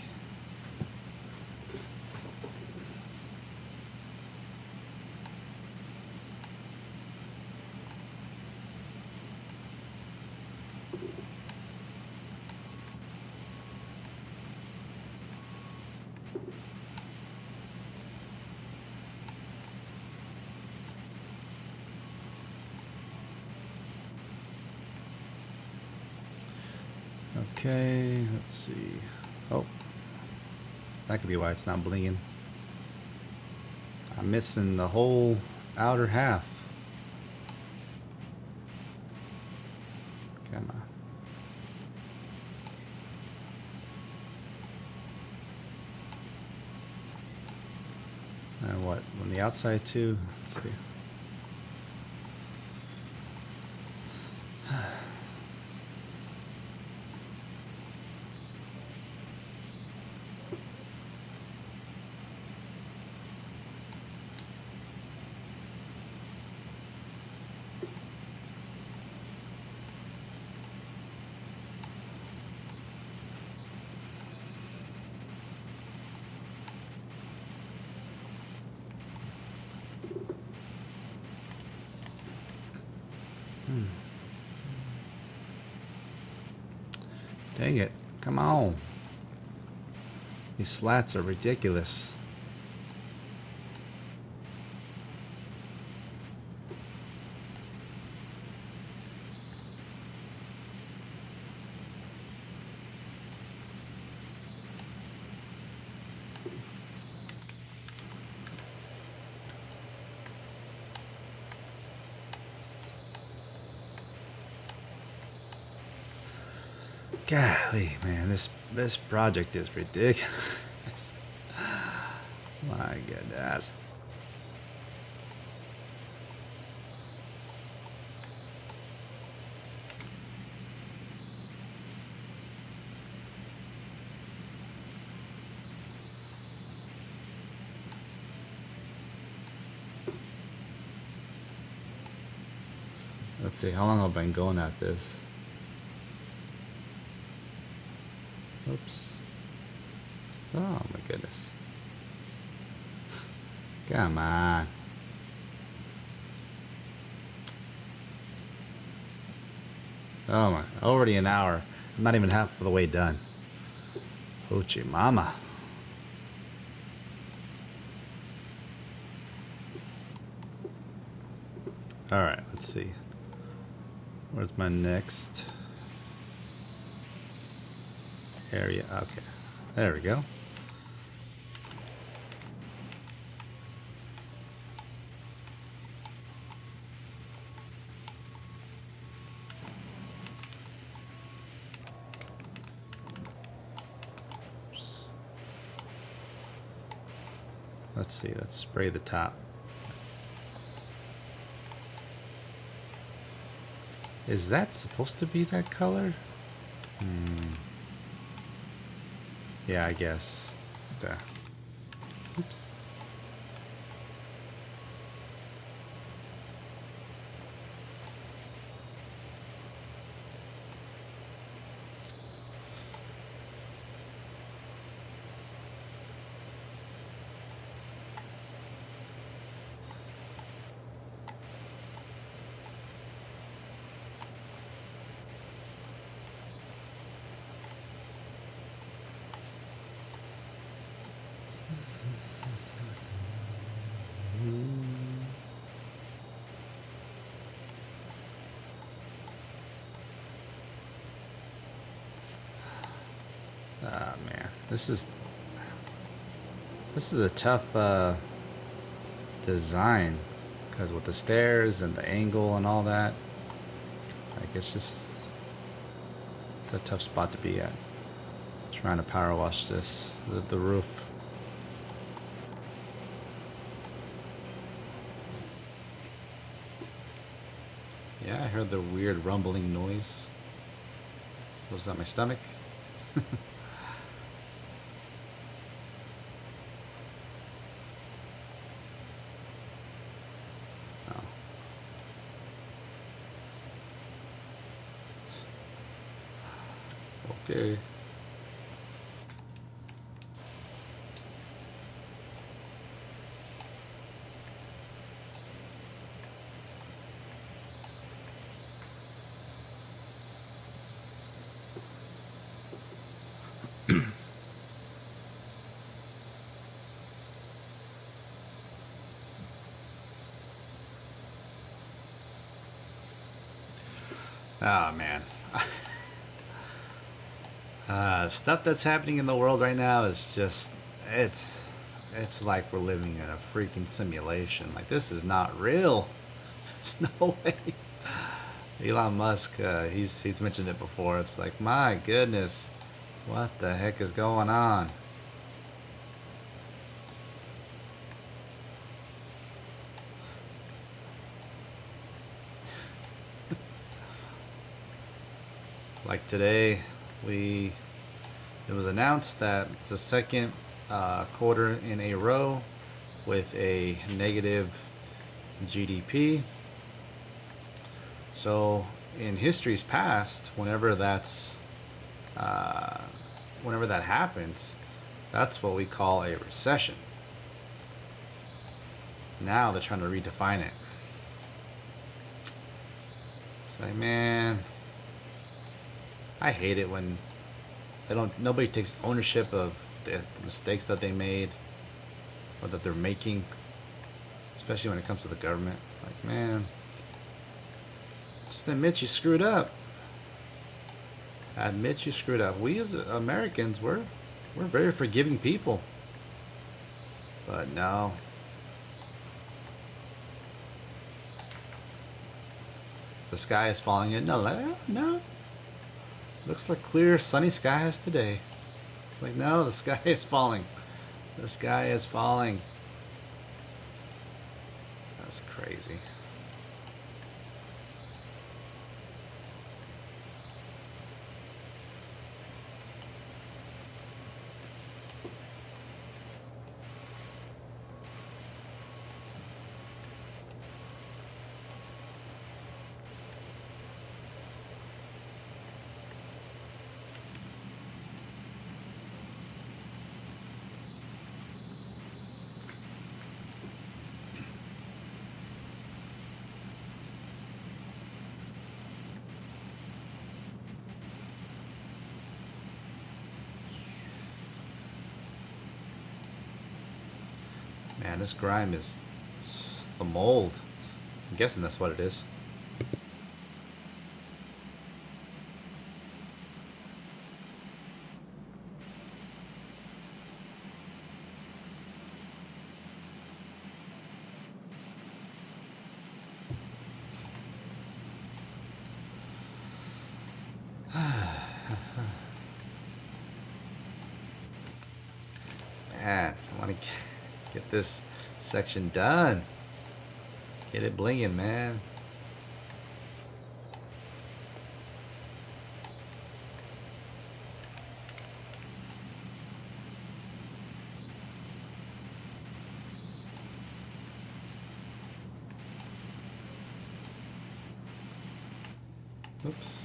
Okay, let's see. Oh, that could be why it's not blinging. I'm missing the whole outer half. Come on. And what? On the outside too? Let's see. Dang it. Come on. These slats are ridiculous. Golly, man, this project is ridiculous. My goodness. Let's see, how long have I been going at this? Oops. Oh my goodness. Come on. Oh my, already an hour. I'm not even half of the way done. Hoochie mama. Alright, let's see. Where's my next area? Okay, there we go. Oops. Let's see, let's spray the top. Is that supposed to be that color? Yeah, I guess. Okay. Oops. Ah man, this is a tough design because with the stairs and the angle and all that, like it's a tough spot to be at. Trying to power wash the roof. Yeah, I heard the weird rumbling noise. Was that my stomach? Oh. Okay. Oh man. Stuff that's happening in the world right now is just it's it's like we're living in a freaking simulation. Like this is not real. There's no way. Elon Musk, he's mentioned it before. It's like my goodness, what the heck is going on? Like today, we it was announced that it's the second quarter in a row with a negative GDP. So in history's past, uh, whenever that happens, that's what we call a recession. Now they're trying to redefine it. It's like, man, I hate it when nobody takes ownership of the mistakes that they made or that they're making, especially when it comes to the government. Like, man, just admit you screwed up. Admit you screwed up. We as Americans, we're very forgiving people. But no. The sky is falling in. No. Looks like clear sunny skies today. It's like, no, the sky is falling. The sky is falling. That's crazy. Man, this grime is the mold. I'm guessing that's what it is. Man, I want to get this section done. Get it blinging, man. Oops.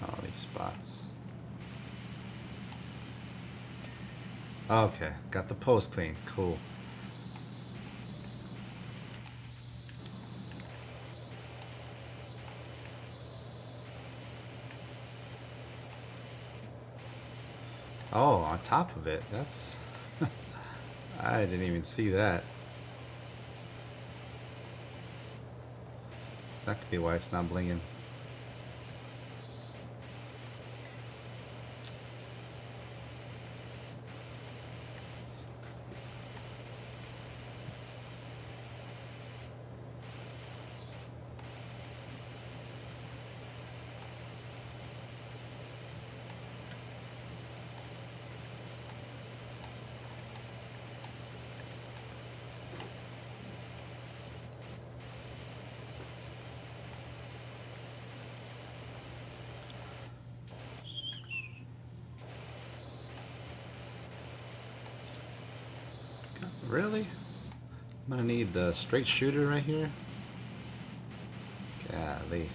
Oh, these spots. Okay, got the post clean. Cool. Oh, on top of it. That's... I didn't even see that. That could be why it's not blinging. Really? I'm gonna need the straight shooter right here. Golly.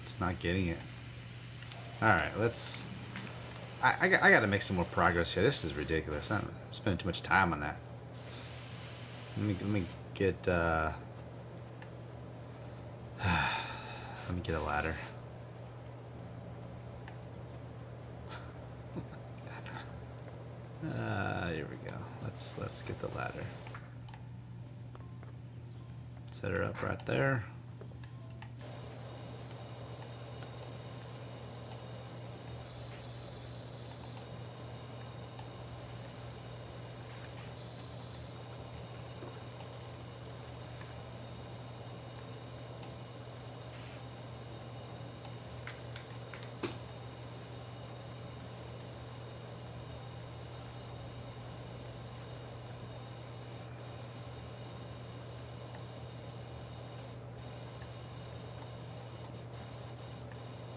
It's not getting it. Alright, let's... I gotta make some more progress here. This is ridiculous. I'm spending too much time on that. Let me get let me get a ladder. Here we go. Let's get the ladder. Set her up right there.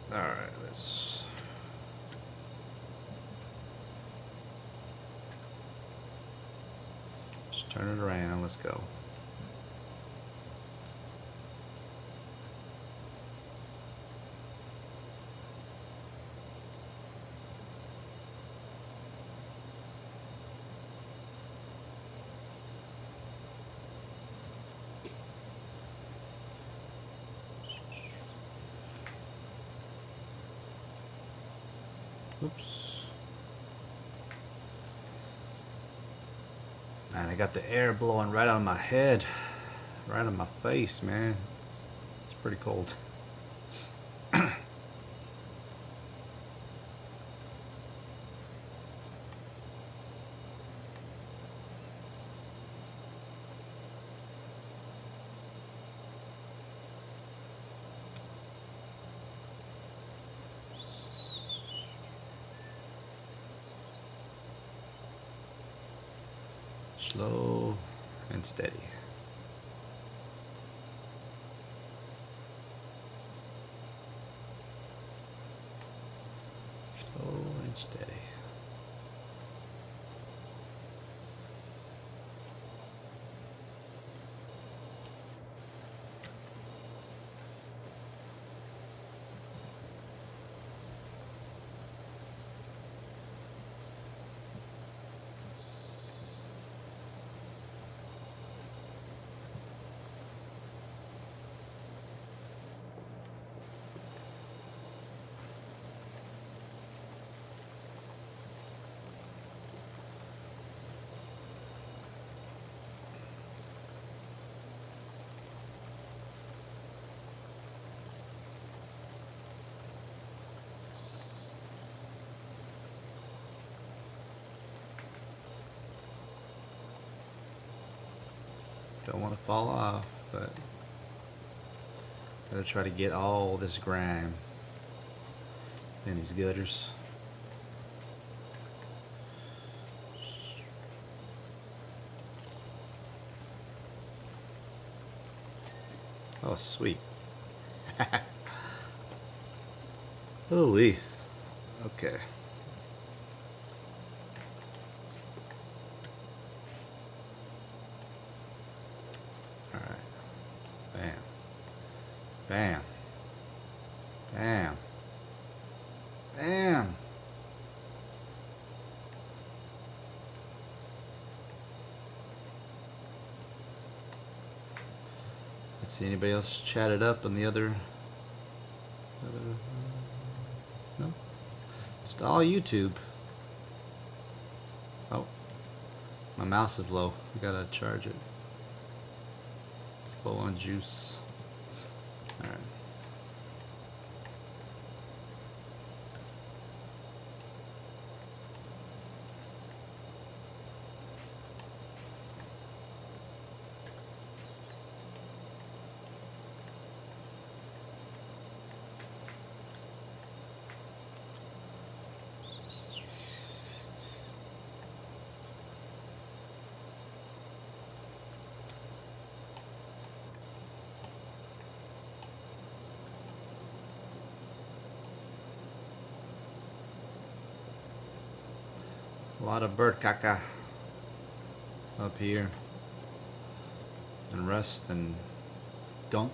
Alright, let's just turn it around. Let's go. Oops. Man, I got the air blowing right on my head. Right on my face, man. It's pretty cold. Slow and steady. Slow and steady. Don't want to fall off, but gotta try to get all this grime in these gutters. Oh, sweet. Holy. Okay. Alright. Bam. Bam. Bam. Bam. Let's see, anybody else chatted up on the other no? Just all YouTube. Oh. My mouse is low. I gotta charge it. It's low on juice. Alright. A lot of bird caca up here. And rust and gunk.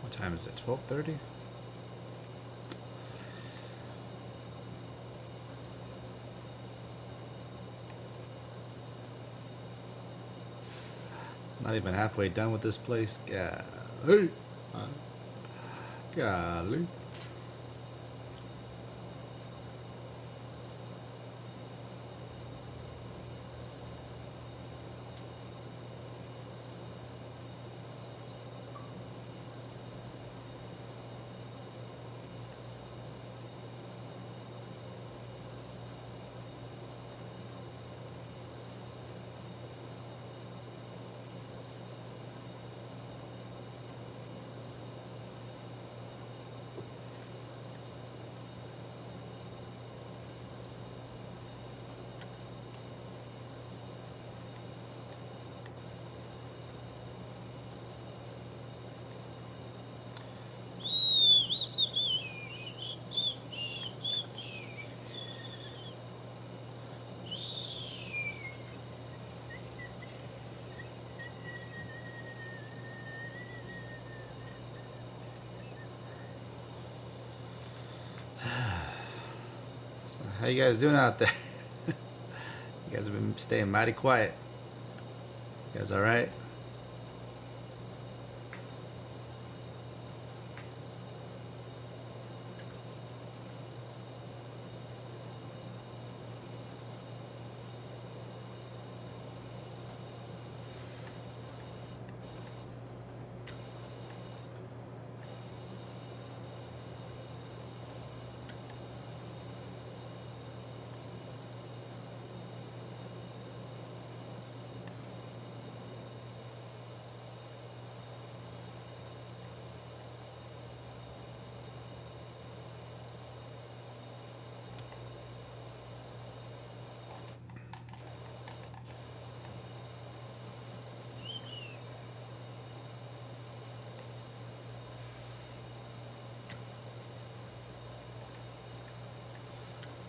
What time is it? 12:30? Not even halfway done with this place. Golly. Golly. How you guys doing out there? You guys have been staying mighty quiet. You guys alright?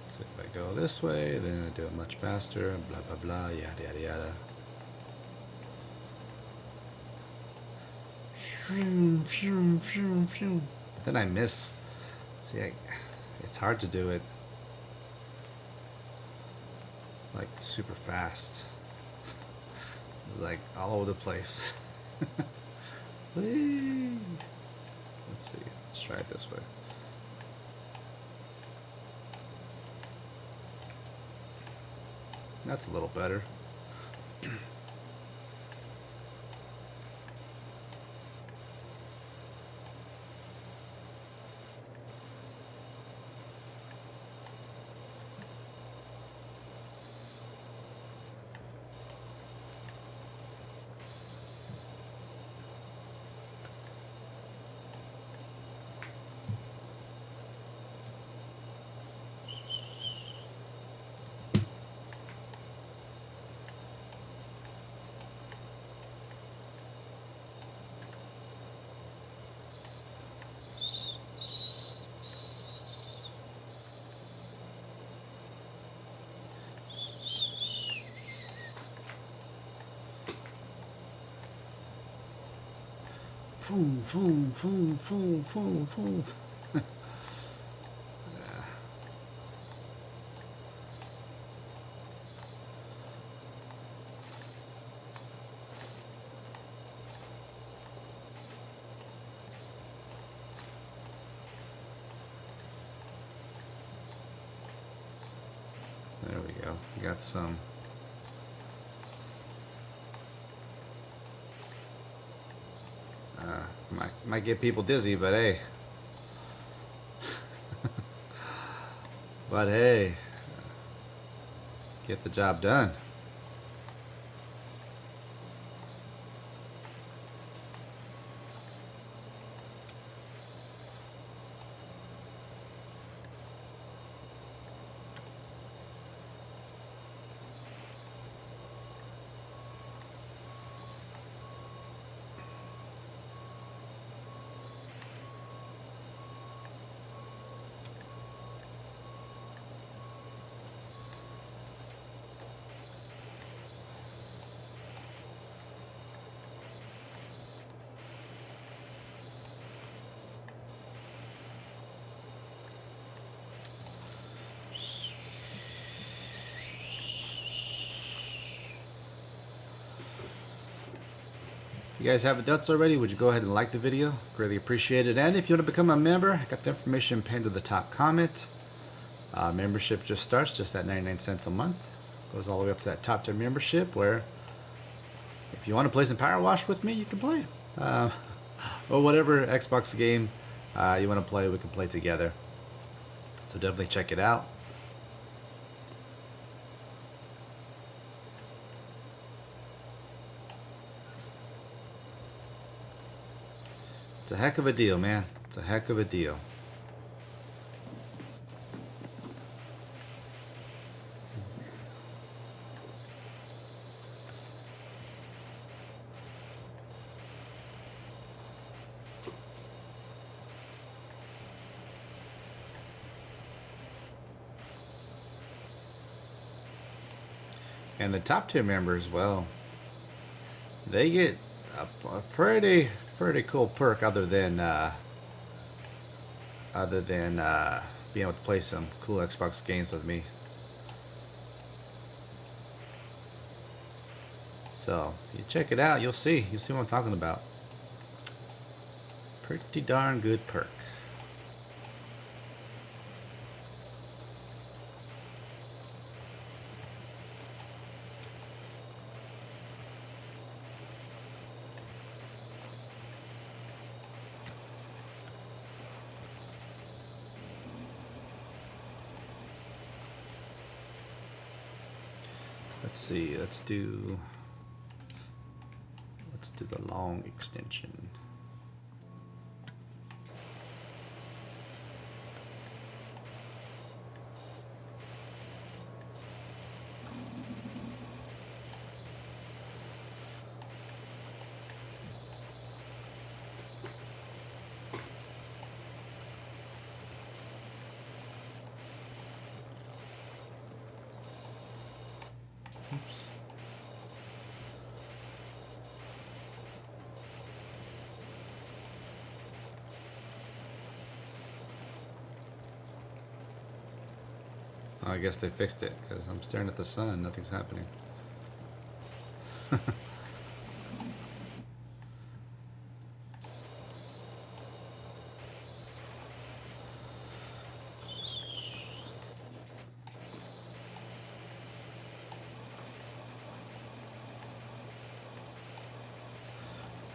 So if I go this way, then I do it much faster, blah blah blah, yada yada yada. Then I miss. See, it's hard to do it like super fast. It's like all over the place. Let's see, let's try it this way. That's a little better. Boom, boom, boom, boom, boom, boom. There we go. We got some. Might get people dizzy, but hey. But hey, get the job done. If you guys haven't done so already, would you go ahead and like the video? Greatly appreciate it. And if you want to become a member, I got the information pinned to the top comment. Membership just starts just at 99 cents a month. Goes all the way up to that top tier membership where if you want to play some Power Wash with me, you can play. Or whatever Xbox game you want to play, we can play together. So definitely check it out. It's a heck of a deal, man. It's a heck of a deal. And the top tier members, well, they get a pretty cool perk other than being able to play some cool Xbox games with me. So you check it out, you'll see what I'm talking about. Pretty darn good perk. Let's see, let's do the long extension. Oops. Oh, I guess they fixed it because I'm staring at the sun. Nothing's happening.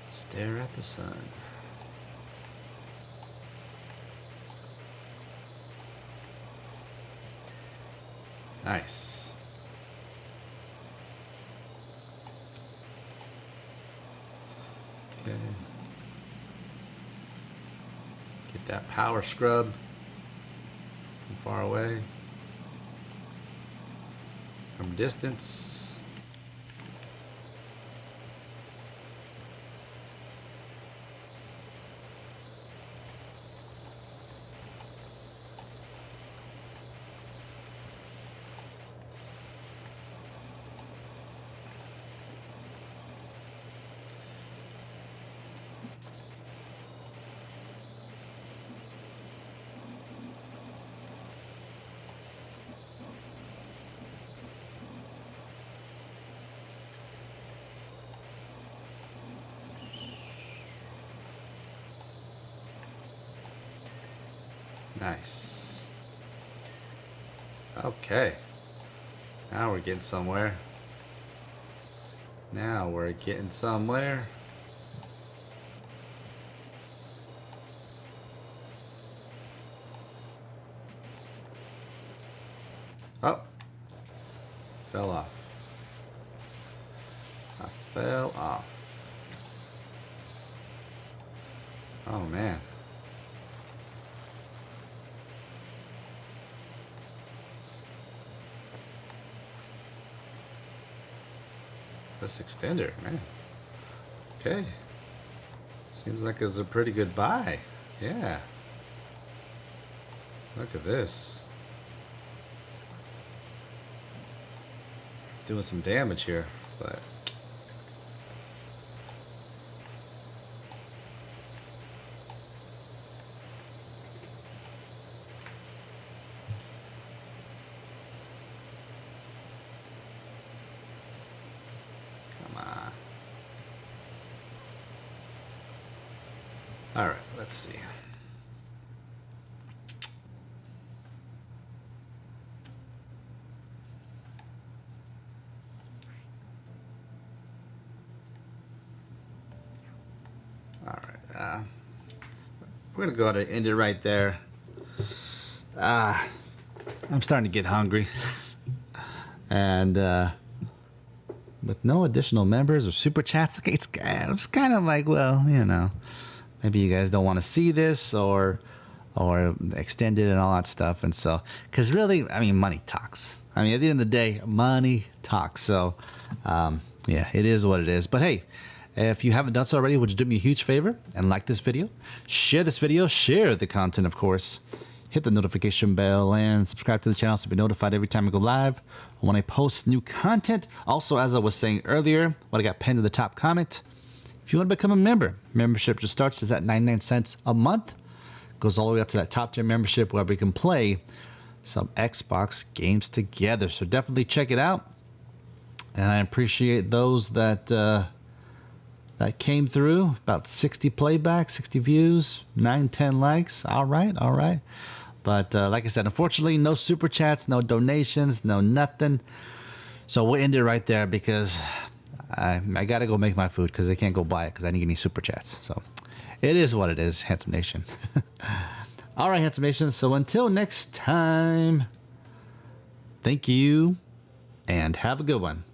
Stare at the sun. Nice. Okay. Get that power scrub from far away. From distance. Nice. Okay. Now we're getting somewhere. Now we're getting somewhere. Oh. Fell off. I fell off. Oh man. This extender, man. Okay. Seems like it's a pretty good buy. Yeah. Look at this. Doing some damage here, but come on. All right, let's see. All right, we're gonna go ahead and end it right there. I'm starting to get hungry, and with no additional members or super chats, it's kind of like, well, you know, maybe you guys don't want to see this or extend it and all that stuff, and so because really, I mean, money talks. I mean, at the end of the day, money talks. So, yeah, it is what it is. But hey, if you haven't done so already, would you do me a huge favor and like this video, share this video, share the content, of course, hit the notification bell and subscribe to the channel so be notified every time I go live or when I post new content. Also, as I was saying earlier, what I got pinned in the top comment, if you want to become a member, membership just starts is at 99 cents a month, goes all the way up to that top tier membership where we can play some Xbox games together. So definitely check it out. And I appreciate those that came through. About 60 playbacks, 60 views, 9-10 likes. All right. But like I said, unfortunately, no super chats, no donations, no nothing. So we'll end it right there because I got to go make my food because I can't go buy it because I didn't get any super chats. So it is what it is, Handsome Nation. All right, Handsome Nation. So until next time, thank you and have a good one.